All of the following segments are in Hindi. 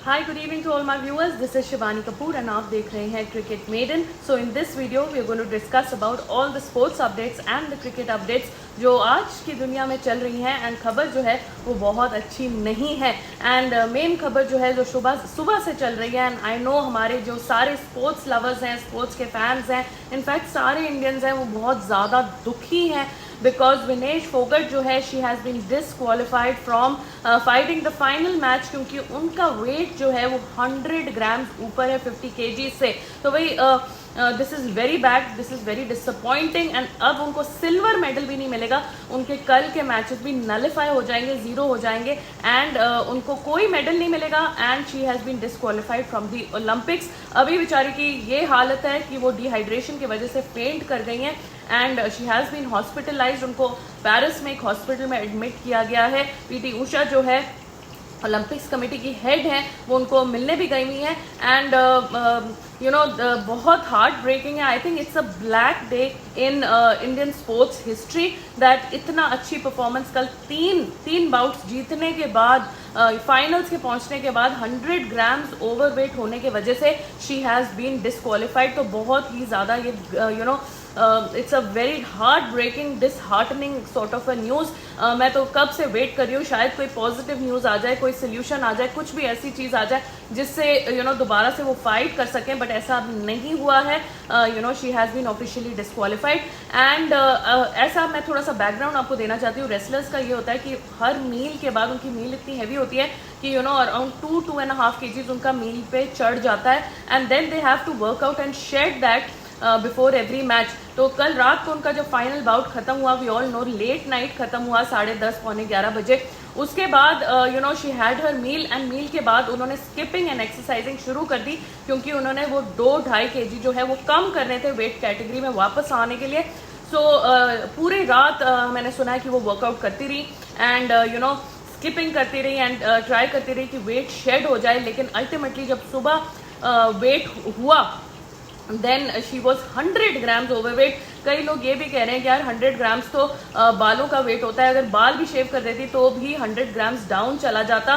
Hi, good evening to all my viewers. This is Shivani Kapoor and आप देख रहे हैं Cricket Maiden. So in this video we are going to discuss about all the sports updates and the cricket updates जो आज की दुनिया में चल रही हैं. एंड खबर जो है वो बहुत अच्छी नहीं है. एंड मेन खबर जो है जो सुबह से चल रही है. एंड आई नो हमारे जो सारे स्पोर्ट्स लवर्स हैं, स्पोर्ट्स के फैंस हैं, इनफैक्ट सारे इंडियंस हैं, वो बहुत ज़्यादा दुखी हैं बिकॉज विनेश फोगट जो है she has been disqualified from fighting the final match क्योंकि उनका वेट जो है वो 100 ग्राम्स ऊपर है 50 kg से. तो भाई this is very bad, this is very disappointing. And अब उनको सिल्वर मेडल भी नहीं मिलेगा, उनके कल के मैचेस भी नलिफाई हो जाएंगे, ज़ीरो हो जाएंगे एंड उनको कोई मेडल नहीं मिलेगा. And she has been disqualified from the Olympics. अभी बेचारी की ये हालत है कि वो डिहाइड्रेशन की वजह से फेंट कर गई हैं and she has been hospitalised. उनको पेरिस में एक हॉस्पिटल में एडमिट किया गया है. पीटी उषा जो है ओलंपिक्स कमेटी की हेड हैं, वो उनको मिलने भी गई हुई हैं. एंड यू नो बहुत हार्ट ब्रेकिंग है. I think it's a black day in Indian sports history that इतना अच्छी परफॉर्मेंस कल तीन बाउट्स जीतने के बाद फाइनल्स के पहुंचने के बाद 100 ग्राम्स ओवरवेट होने की वजह से शी हैज़ बीन डिसक्वालिफाइड. तो बहुत ही ज़्यादा ये you know it's a very heart breaking disheartening sort of a news. मैं तो कब से वेट कर रही हूँ शायद कोई पॉजिटिव न्यूज़ आ जाए, कोई सोल्यूशन आ जाए, कुछ भी ऐसी चीज़ आ जाए जिससे यू नो दोबारा से वो फाइट कर सकें. बट ऐसा नहीं हुआ है. You know she has been officially disqualified. And ऐसा मैं थोड़ा सा बैकग्राउंड आपको देना चाहती हूँ. रेसलर्स का ये होता है कि हर मील के बाद उनकी मील इतनी हैवी होती है कि यू नो अराउंड 2.5 kg उनका मील पे चढ़ जाता है and then they have to work out and shed that before every match. तो कल रात को उनका जब फाइनल बाउट खत्म हुआ, we all know late night खत्म हुआ 10:30 पौने 11 बजे. उसके बाद you know she had her meal and meal के बाद उन्होंने स्किपिंग एंड एक्सरसाइजिंग शुरू कर दी क्योंकि उन्होंने वो 2-2.5 kg जो है वो कम करने थे वेट कैटेगरी में वापस आने के लिए. सो पूरी रात मैंने सुना है कि वो वर्कआउट करती रही एंड यू नो स्किपिंग करती रही एंड ट्राई करती रही कि वेट शेड हो जाए. लेकिन अल्टीमेटली जब सुबह वेट हुआ then she was 100 grams overweight. कई लोग ये भी कह रहे हैं कि यार 100 ग्राम्स तो बालों का वेट होता है, अगर बाल भी शेव कर देती तो भी 100 ग्राम्स डाउन चला जाता.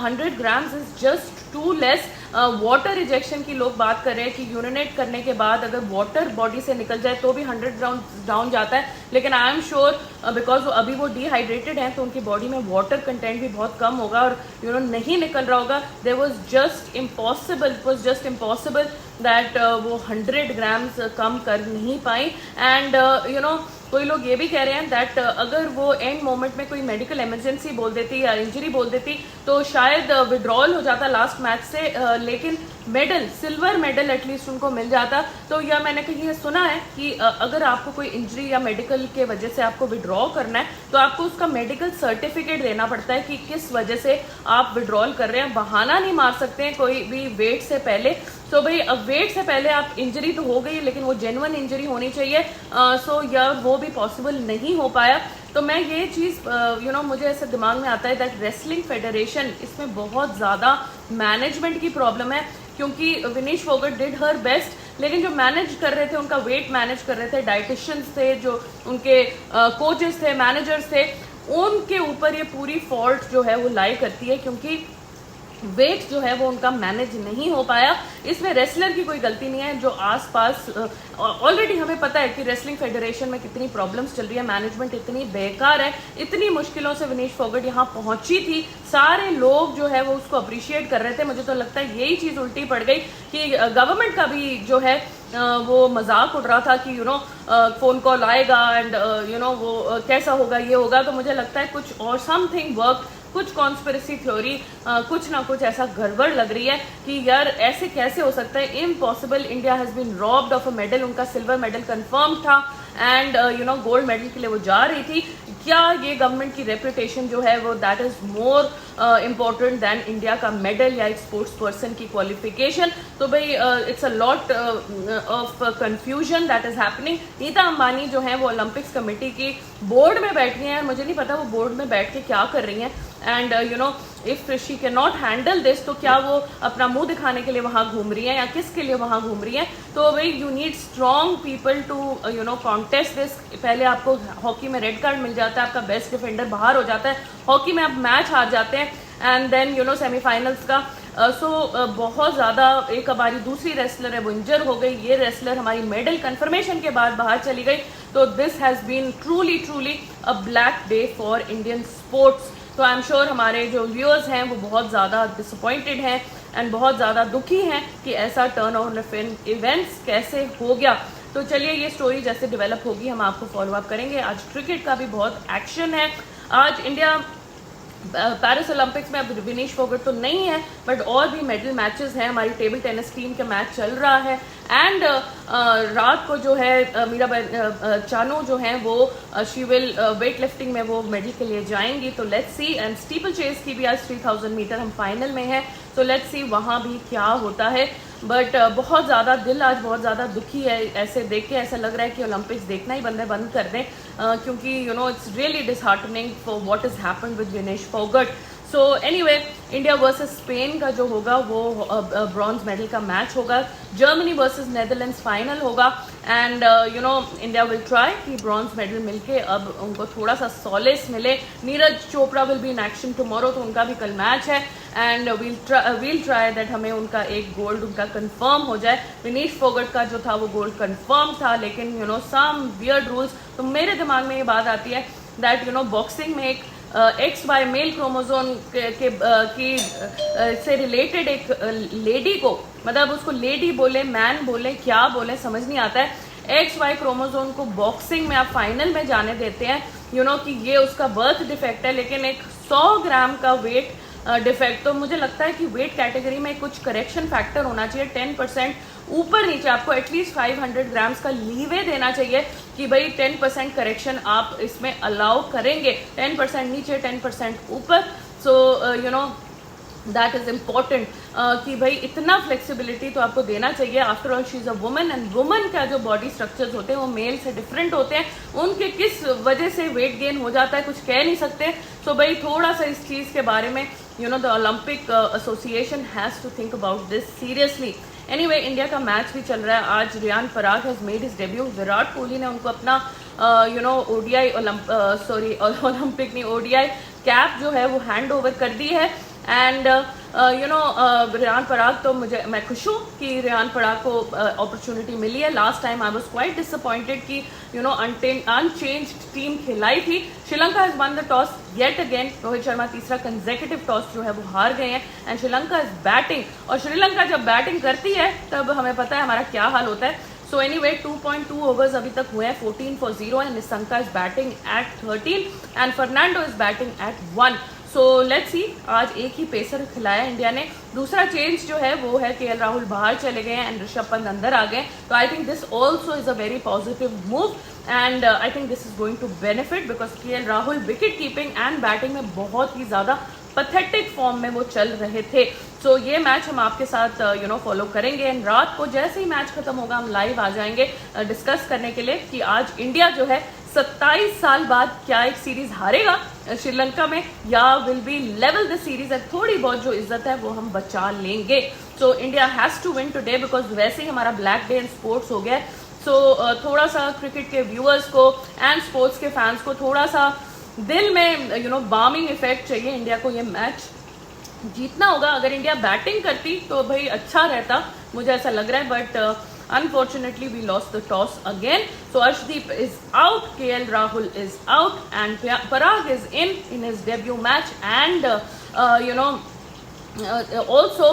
100 grams is just too less. Water rejection की लोग बात कर रहे हैं कि यूरिनेट करने के बाद अगर वाटर बॉडी से निकल जाए तो भी 100 ग्राम्स डाउन जाता है. लेकिन आई एम श्योर बिकॉज अभी वो डिहाइड्रेटेड हैं तो उनकी बॉडी में वाटर कंटेंट भी बहुत कम होगा और यू नो नहीं निकल रहा होगा. There was just impossible, it was just impossible that वो 100 ग्राम्स कम कर नहीं पाई. एंड यू नो कोई लोग ये भी कह रहे हैं दैट अगर वो एंड मोमेंट में कोई मेडिकल इमरजेंसी बोल देती या इंजरी बोल देती तो शायद विड्रॉल हो जाता लास्ट मैच से. लेकिन मेडल, सिल्वर मेडल एटलीस्ट उनको मिल जाता. तो यह मैंने कहीं ये सुना है कि अगर आपको कोई इंजरी या मेडिकल के वजह से आपको विड्रॉ करना है तो आपको उसका मेडिकल सर्टिफिकेट देना पड़ता है कि किस वजह से आप विड्रॉल कर रहे हैं. बहाना नहीं मार सकते हैं कोई भी वेट से पहले. तो भाई अब वेट से पहले आप इंजरी तो हो गई लेकिन वो जेन्युइन इंजरी होनी चाहिए. सो यह वो भी पॉसिबल नहीं हो पाया. तो मैं ये चीज़ यू नो मुझे ऐसे दिमाग में आता है दैट रेसलिंग फेडरेशन इसमें बहुत ज़्यादा मैनेजमेंट की प्रॉब्लम है क्योंकि Vinesh Phogat did her best लेकिन जो मैनेज कर रहे थे, उनका वेट मैनेज कर रहे थे, डाइटिशियंस थे, जो उनके कोचेस थे, मैनेजर्स थे, उनके ऊपर ये पूरी फॉल्ट जो है वो लाई करती है क्योंकि वेट जो है वो उनका मैनेज नहीं हो पाया. इसमें रेसलर की कोई गलती नहीं है. जो आसपास ऑलरेडी हमें पता है कि रेसलिंग फेडरेशन में कितनी प्रॉब्लम्स चल रही है, मैनेजमेंट इतनी बेकार है, इतनी मुश्किलों से विनेश फोगट यहाँ पहुंची थी. सारे लोग जो है वो उसको अप्रिशिएट कर रहे थे. मुझे तो लगता है यही चीज़ उल्टी पड़ गई कि गवर्नमेंट का भी जो है वो मजाक उड़ रहा था कि यू नो फोन कॉल आएगा एंड यू नो वो कैसा होगा, ये होगा. तो मुझे लगता है कुछ और समथिंग वर्क, कुछ कॉन्स्पिरेसी थ्योरी, कुछ ना कुछ ऐसा गड़बड़ लग रही है कि यार ऐसे कैसे हो सकता है. Impossible. India has been robbed of a medal. उनका सिल्वर मेडल कंफर्म था and you know gold medal के लिए वो जा रही थी. क्या ये गवर्नमेंट की रेपुटेशन जो है वो that is more important than India का मेडल या एक स्पोर्ट्स पर्सन की क्वालिफिकेशन. तो भाई it's a lot of confusion that is happening. Nita Ambani जो है वो ओलंपिक्स कमेटी की बोर्ड में बैठी हैं. मुझे नहीं पता वो बोर्ड में बैठ के क्या कर रही हैं. And you know if she can not handle this तो क्या वो अपना मुंह दिखाने के लिए वहां घूम रही है या किसके लिए वहां घूम रही है. तो भाई you need strong people to you know contest this. पहले आपको हॉकी में रेड कार्ड मिल जाता है, आपका बेस्ट डिफेंडर बाहर हो जाता है, हॉकी में आप मैच हार जाते हैं and then you know semifinals का बहुत ज़्यादा, एक हमारी दूसरी रेसलर है वो इंजर हो गई, ये रेसलर हमारी मेडल कंफर्मेशन के बाद बाहर चली गई। तो this has been truly a black day for Indian sports. तो आई एम श्योर हमारे जो व्यूअर्स हैं वो बहुत ज़्यादा डिसअपॉइंटेड हैं एंड बहुत ज़्यादा दुखी हैं कि ऐसा टर्न ऑन ऑफ इवेंट्स कैसे हो गया। तो चलिए ये स्टोरी जैसे डेवलप होगी हम आपको फॉलो अप करेंगे। आज क्रिकेट का भी बहुत एक्शन है। आज इंडिया पेरिस ओलंपिक्स में अब विनेश फोगट तो नहीं है, बट और भी मेडल मैचेस हैं। हमारी टेबल टेनिस टीम का मैच चल रहा है एंड रात को जो है मीराबाई चानू जो हैं वो शी विल वेट लिफ्टिंग में वो मेडल के लिए जाएंगी। तो let's see. And steeplechase की भी आज 3000 मीटर हम फाइनल में हैं, तो लेट्स सी वहाँ भी क्या होता है। बट बहुत ज़्यादा दिल आज बहुत ज़्यादा दुखी है, ऐसे देख के ऐसा लग रहा है कि ओलंपिक्स देखना ही बंद कर दें, क्योंकि you know it's really disheartening for what is happened with Vinesh Phogat. So anyway, India versus Spain का जो होगा वो ब्रॉन्ज मेडल का मैच होगा। जर्मनी वर्सेस नेदरलैंड्स फाइनल होगा and you no India will try कि ब्रॉन्ज मेडल मिलके अब उनको थोड़ा सा सॉलेस मिले। Neeraj Chopra will be in action tomorrow, तो उनका भी कल मैच है एंड वील ट्राई दैट हमें उनका एक गोल्ड उनका कंफर्म हो जाए। विनेश फोगट का जो था वो गोल्ड कंफर्म था, लेकिन you know some weird rules. तो मेरे दिमाग में ये बात आती है दैट यू नो बॉक्सिंग में एक XY मेल क्रोमोजोम की से रिलेटेड एक लेडी को, मतलब उसको लेडी बोले मैन बोले क्या बोले समझ नहीं आता है। XY क्रोमोजोम को बॉक्सिंग में आप फाइनल में जाने देते हैं, यू नो कि ये उसका बर्थ डिफेक्ट है, लेकिन एक 100 ग्राम का वेट डिफेक्ट। तो मुझे लगता है कि वेट कैटेगरी में कुछ करेक्शन फैक्टर होना चाहिए। 10% ऊपर नीचे आपको एटलीस्ट 500 ग्राम्स का लीवे देना चाहिए कि भाई 10% करेक्शन आप इसमें अलाउ करेंगे, 10% नीचे 10% ऊपर। So you know that is important कि भाई इतना फ्लेक्सिबिलिटी तो आपको देना चाहिए। After all she is a woman and woman का जो बॉडी स्ट्रक्चर्स होते हैं वो मेल से डिफरेंट होते हैं, उनके किस वजह से वेट गेन हो जाता है कुछ कह नहीं सकते। सो भाई थोड़ा सा इस चीज़ के बारे में you know the Olympic association has to think about this seriously. Anyway, India का मैच भी चल रहा है आज। Riyan Parag has made his debut. Virat Kohli ने उनको अपना यू नो ओडीआई ओलंपिक नहीं ओडीआई कैप जो है वो हैंड ओवर कर दी है and you know Riyan Parag, तो मैं खुश हूँ कि रियान पराग को अपॉर्चुनिटी मिली है। Last time I was quite disappointed कि यू नो अनचेंज्ड टीम खिलाई थी। Sri Lanka has one the toss yet again. Rohit Sharma तीसरा कंसेक्यूटिव टॉस जो है वो हार गए हैं एंड श्रीलंका इज बैटिंग, और श्रीलंका जब बैटिंग करती है तब हमें पता है हमारा क्या हाल होता है। सो एनीवे 2.2 ओवर्स अभी तक हुए हैं, 14 for 0 and Nissanka is batting at 13 and Fernando is batting at 1। So let's see, आज एक ही पेसर खिलाया इंडिया ने। दूसरा चेंज जो है वो है KL राहुल बाहर चले गए एंड ऋषभ पंत अंदर आ गए। तो I think this also is a very positive move and I think this is going to benefit because KL Rahul wicket keeping and batting में बहुत ही ज़्यादा पैथेटिक फॉर्म में वो चल रहे थे। सो ये मैच हम आपके साथ यू नो फॉलो करेंगे एंड रात को जैसे ही मैच खत्म होगा हम लाइव आ जाएंगे डिस्कस करने के लिए कि आज इंडिया जो है 27 साल बाद क्या एक सीरीज हारेगा श्रीलंका में या will be level the series. थोड़ी बहुत जो इज्जत है वो हम बचा लेंगे। So India has to win today because वैसे ही हमारा ब्लैक डे इन स्पोर्ट्स हो गया है। सो थोड़ा सा क्रिकेट के व्यूअर्स को एंड स्पोर्ट्स के फैंस को थोड़ा सा दिल में यू नो बार्मिंग इफेक्ट चाहिए। इंडिया को ये मैच जीतना होगा। अगर इंडिया बैटिंग करती तो भाई अच्छा रहता, मुझे ऐसा लग रहा है, but unfortunately we lost the toss again. So Arshdeep is out, KL Rahul is out and Parag is in his debut match and you know also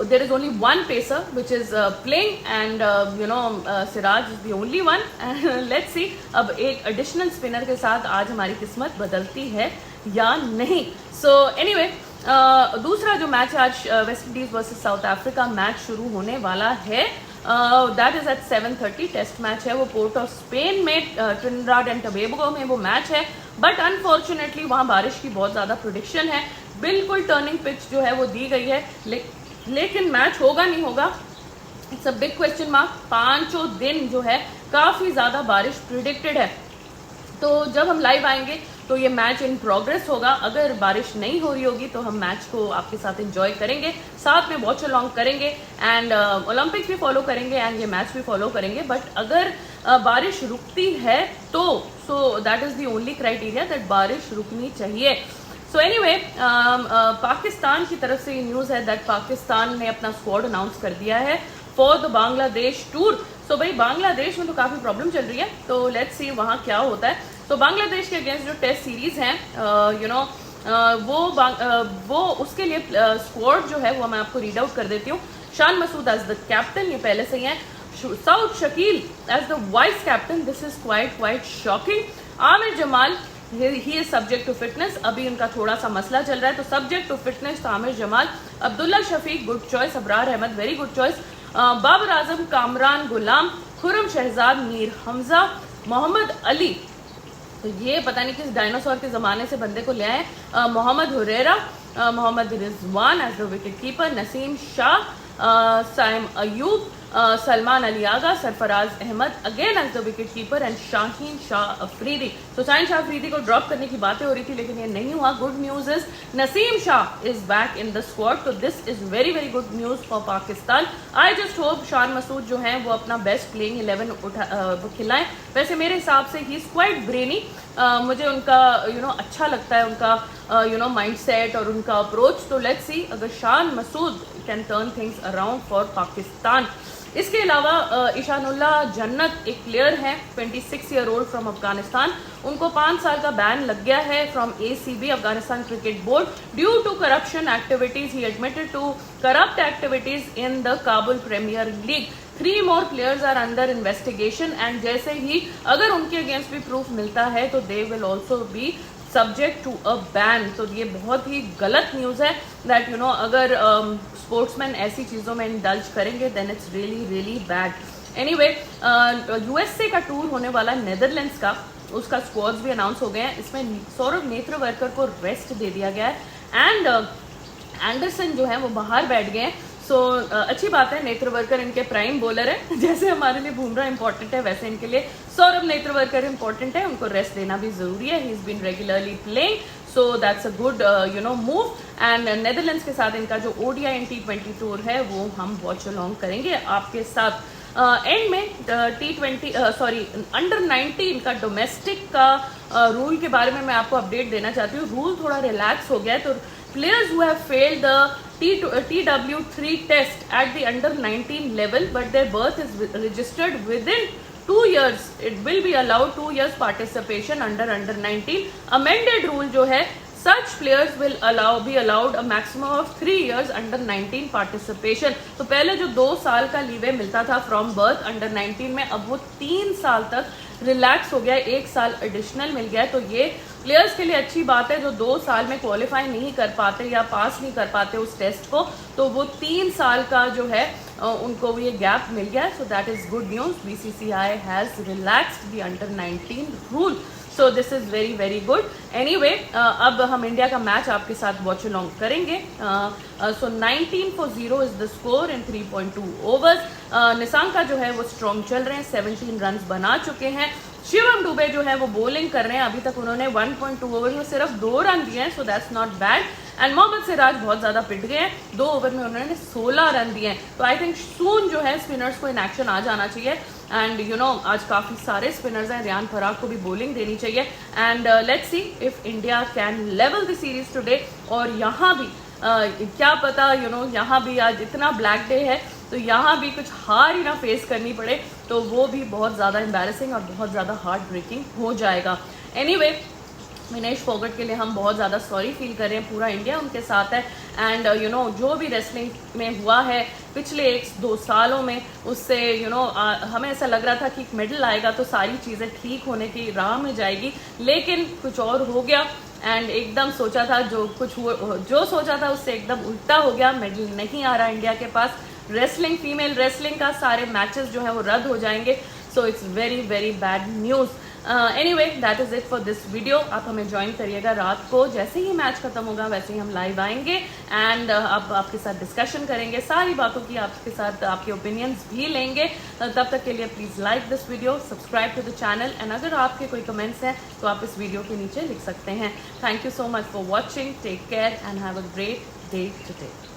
there is only one pacer which is playing and you know Siraj is the only one and let's see अब एक additional spinner के साथ आज हमारी किस्मत बदलती है या नहीं। So anyway दूसरा जो मैच आज West Indies versus South Africa match शुरू होने वाला है। That is at 7:30। Test match है वो पोर्ट ऑफ स्पेन में, ट्रिनिडाड एंड टोबैगो में वो मैच है, बट अनफॉर्चुनेटली वहाँ बारिश की बहुत ज़्यादा प्रेडिक्शन है। बिल्कुल टर्निंग पिच जो है वो दी गई है, लेकिन मैच होगा नहीं होगा it's a big question mark. 5 दिन जो है काफ़ी ज़्यादा बारिश प्रिडिक्टेड है, तो जब हम लाइव आएंगे तो ये मैच इन प्रोग्रेस होगा। अगर बारिश नहीं हो रही होगी तो हम मैच को आपके साथ एंजॉय करेंगे, साथ में वॉच अलॉन्ग करेंगे एंड ओलंपिक भी फॉलो करेंगे एंड ये मैच भी फॉलो करेंगे। बट अगर बारिश रुकती है तो so that is the only criteria that बारिश रुकनी चाहिए। सो एनीवे, पाकिस्तान की तरफ से ये न्यूज़ है दैट पाकिस्तान ने अपना स्क्वाड अनाउंस कर दिया है फॉर द बांग्लादेश टूर। सो भाई बांग्लादेश में तो काफ़ी प्रॉब्लम चल रही है, तो लेट्स सी वहाँ क्या होता है। तो बांग्लादेश के अगेंस्ट जो टेस्ट सीरीज हैं वो उसके लिए स्क्वाड जो है वो मैं आपको रीड आउट कर देती हूँ। Shan Masood as the captain, ये पहले से ही है। Saud Shakeel as the vice captain, this is quite shocking. Aamir Jamal, he is subject to fitness, अभी उनका थोड़ा सा मसला चल रहा है, तो सब्जेक्ट टू फिटनेस तो Aamir Jamal. Abdullah Shafique good choice, Abrar Ahmed very good choice. Babar Azam, Kamran Ghulam, Khurram Shahzad, Mir Hamza, Mohammad Ali, तो ये पता नहीं किस डायनासोर के ज़माने से बंदे को ले आए। Mohammad Huraira, Mohammad Rizwan as the wicket keeper, Naseem Shah, Saim Ayub, Salman Ali Agha, Sarfaraz Ahmed again as the wicket keeper and Shaheen Shah Afridi. तो शाहीन शाह अफरीदी को ड्रॉप करने की बातें हो रही थी लेकिन ये नहीं हुआ। Good news is Naseem Shah is back in the squad, तो this is very very good news for Pakistan. I just hope Shan Masood जो हैं वो अपना बेस्ट प्लेइंग 11 खिलाएं। वैसे मेरे हिसाब से ही इज क्वाइट ब्रेनी, मुझे उनका अच्छा लगता है उनका माइंडसेट और उनका अप्रोच। तो लेट्स सी अगर Shan Masood can turn things around for Pakistan. इसके अलावा ईशानुल्लाह जन्नत एक प्लेयर हैं 26 ईयर ओल्ड फ्रॉम अफगानिस्तान, उनको 5 साल का बैन लग गया है from ACB Afghanistan cricket board due to corruption activities. He admitted to corrupt activities in the Kabul premier league. 3 more players are under investigation and जैसे ही अगर उनके अगेंस्ट भी प्रूफ मिलता है तो they will also be subject to a ban. तो ये बहुत ही गलत न्यूज़ है दैट अगर स्पोर्ट्समैन ऐसी चीज़ों में इंडल्ज करेंगे then it's really really bad. Anyway, USA का टूर होने वाला नेदरलैंड्स का, उसका स्क्वाड्स भी अनाउंस हो गए हैं। इसमें सौरभ नेत्रवरकर को रेस्ट दे दिया गया है एंड एंडरसन जो है वो बाहर बैठ गए हैं। सो अच्छी बात है, नेत्रवरकर इनके प्राइम बॉलर है, जैसे हमारे लिए बुमराह इंपॉर्टेंट है वैसे इनके लिए सौरभ नेत्रवरकर इंपॉर्टेंट है, उनको रेस्ट देना भी जरूरी है। He is been regularly playing, so that's a good move. And Netherlands के साथ इनका जो ODI एंड T20 टूर है वो हम वॉच अलॉन्ग करेंगे आपके साथ। एंड में अंडर 19 का डोमेस्टिक का रूल के बारे में मैं आपको अपडेट देना चाहती हूँ। रूल थोड़ा रिलैक्स हो गया है, तो players who have failed the TW3 test at the under 19 level but their birth is registered within 2 years, it will be allowed 2 years participation under 19. Amended rule जो है, such players will be allowed a maximum of 3 years under 19 participation. तो पहले जो 2 साल का लीवे मिलता था फ्रॉम बर्थ अंडर 19 में, अब वो 3 साल तक रिलैक्स हो गया, 1 साल एडिशनल मिल गया है। तो ये प्लेयर्स के लिए अच्छी बात है जो 2 साल में क्वालिफाई नहीं कर पाते या पास नहीं कर पाते उस टेस्ट को, तो वो 3 साल का जो है उनको ये गैप मिल गया है। So that is good news. BCCI has relaxed the under 19 rule, so this is very very good. Anyway, अब हम इंडिया का मैच आपके साथ वॉच अलॉन्ग करेंगे। सो 19-0 is the score in 3.2 overs. Nishank का जो है वो स्ट्रॉन्ग चल रहे हैं, 17 रन बना चुके हैं। शिवम दुबे जो है वो बॉलिंग कर रहे हैं, अभी तक उन्होंने 1.2 ओवर में सिर्फ 2 रन दिए हैं, so that's not bad. And Mohammad Siraj बहुत ज्यादा पिट गए हैं, 2 ओवर में उन्होंने 16 रन दिए हैं। तो आई थिंक सून जो है स्पिनर्स को इन एक्शन आ जाना चाहिए। एंड आज काफी सारे स्पिनर्स हैं, रियान पराग को भी बॉलिंग देनी चाहिए। And let's see if India can level the series today. और यहाँ भी क्या पता यहाँ भी आज इतना ब्लैक डे है तो यहाँ भी कुछ हार ही ना फेस करनी पड़े, तो वो भी बहुत ज़्यादा एम्बैरेसिंग और बहुत ज़्यादा हार्ट ब्रेकिंग हो जाएगा। एनीवे, विनेश फोगट के लिए हम बहुत ज़्यादा सॉरी फील कर रहे हैं, पूरा इंडिया उनके साथ है। एंड जो भी रेसलिंग में हुआ है पिछले 1-2 सालों में, उससे हमें ऐसा लग रहा था कि मेडल आएगा तो सारी चीज़ें ठीक होने की राह में जाएगी, लेकिन कुछ और हो गया। एंड एकदम सोचा था जो सोचा था उससे एकदम उल्टा हो गया, मेडल नहीं आ रहा इंडिया के पास। रेसलिंग, फीमेल रेसलिंग का सारे मैचेस जो है वो रद्द हो जाएंगे, so it's very very bad news. Anyway, that is it for this video. आप हमें ज्वाइन करिएगा रात को, जैसे ही मैच खत्म होगा वैसे ही हम लाइव आएंगे एंड आपके साथ डिस्कशन करेंगे, सारी बातों की आपके साथ आपके ओपिनियंस भी लेंगे। तब तक के लिए please like this video, subscribe to the channel and अगर आपके कोई कमेंट्स हैं तो आप इस वीडियो के नीचे लिख सकते हैं। Thank you so much for watching, take care and have a great day today.